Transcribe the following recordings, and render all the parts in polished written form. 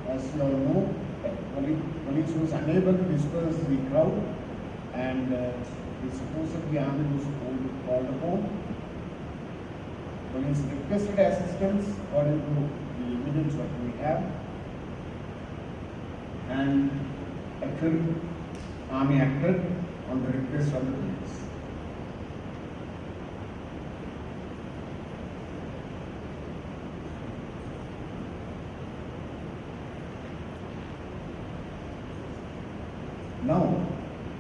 As you all know, police was unable to disperse the crowd, and the supposedly army was called upon. Police requested assistance according to the evidence that we have, and actually army acted on the request of the police. Now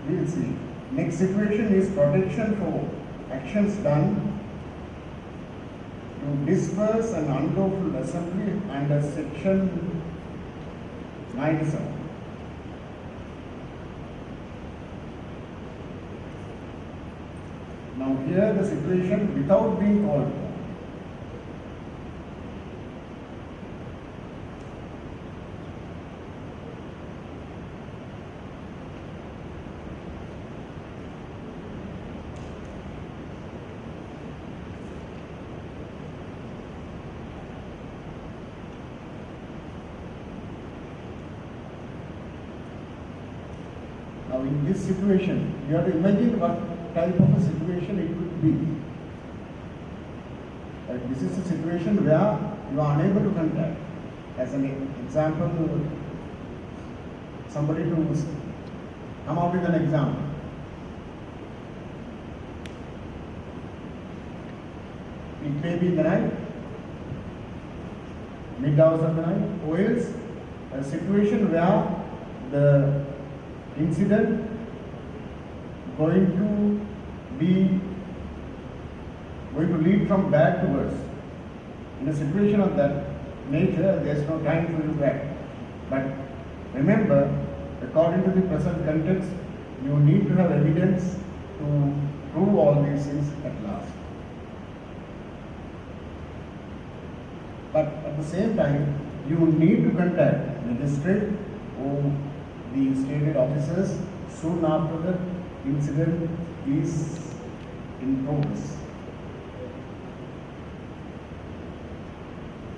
we will see. Next situation is protection for actions done to disperse an unlawful assembly under section 97. Now here the situation without being called for. Now in this situation, you have to imagine what type of a situation it could be. This is a situation where you are unable to contact. As an example, somebody to come out with an example. It may be in the night, mid hours of the night, or else a situation where the incident going to lead from bad to worse. In a situation of that nature, there is no time for you to act. But remember, according to the present context, you need to have evidence to prove all these things at last. But at the same time, you need to contact magistrate or the stated officers soon after the incident is in progress.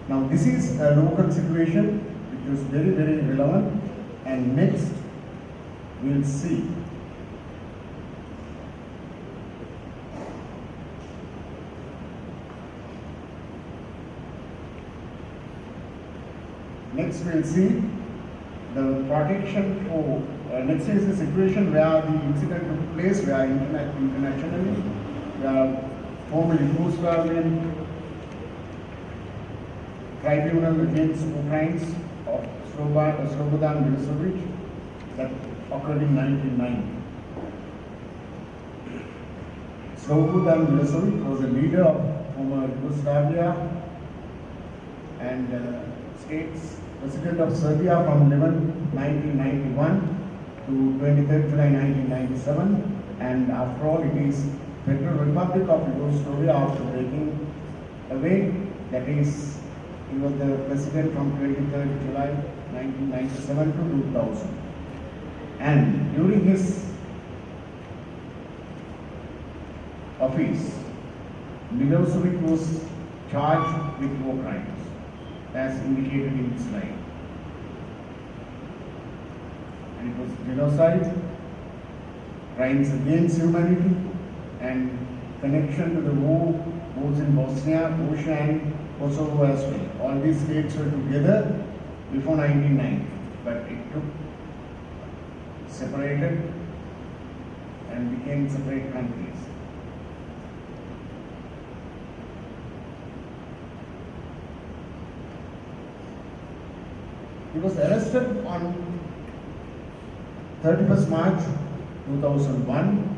Now this is a local situation which is very, very relevant, and next we will see the protection for next is the situation where the incident took place, where internationally, where former Yugoslavian tribunal against war crimes of Slobodan Milosevic that occurred in 1990. Slobodan Milosevic was a leader of former Yugoslavia and states President of Serbia from 1991 to 23rd July 1997, and after all it is Federal Republic of Yugoslavia after breaking away, that is, he was the president from 23rd July 1997 to 2000. And during his office, Milosevic was charged with war crimes, as indicated in this slide. And it was genocide, crimes against humanity, and connection to the wars in Bosnia, Croatia, and Kosovo as well. All these states were together before 1990, but it took separated and became separate countries. He was arrested on 31st March 2001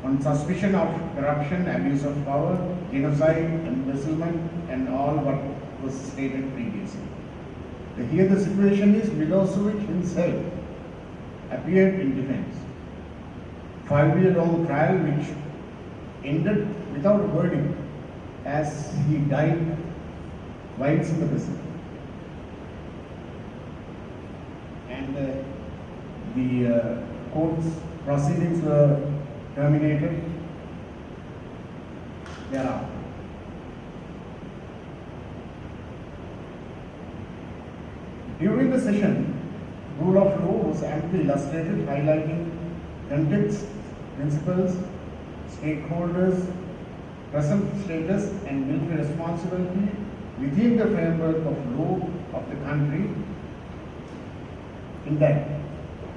on suspicion of corruption, abuse of power, genocide, embezzlement, and all what was stated previously. Here the situation is Milosevic himself appeared in defense. 5-year-long trial which ended without a verdict as he died whilst in the prison. And the court's proceedings were terminated thereafter. During the session, rule of law was amply illustrated, highlighting context, principles, stakeholders, present status and military responsibility within the framework of law of the country. In that,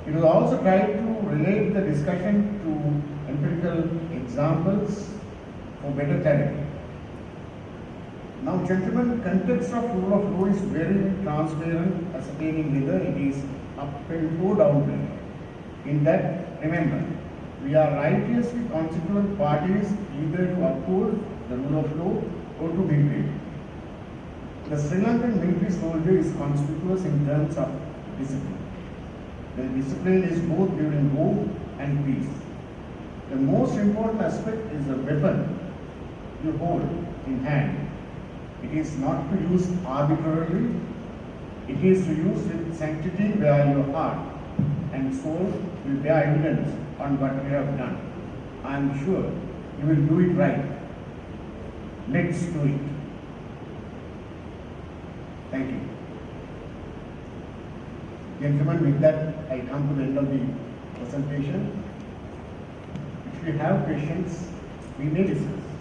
it was also tried to relate the discussion to empirical examples for better clarity. Now, gentlemen, context of rule of law is very transparent, ascertaining whether it is upheld or downheld. In that, remember, we are righteously constituent parties either to uphold the rule of law or to maintain it. The Sri Lankan military soldier is conspicuous in terms of discipline. The discipline is both during war and peace. The most important aspect is the weapon you hold in hand. It is not to use arbitrarily. It is to use with sanctity where your heart and soul will bear evidence on what you have done. I am sure you will do it right. Let's do it. Thank you. Gentlemen, with that, I come to the end of the presentation. If you have questions, we may discuss.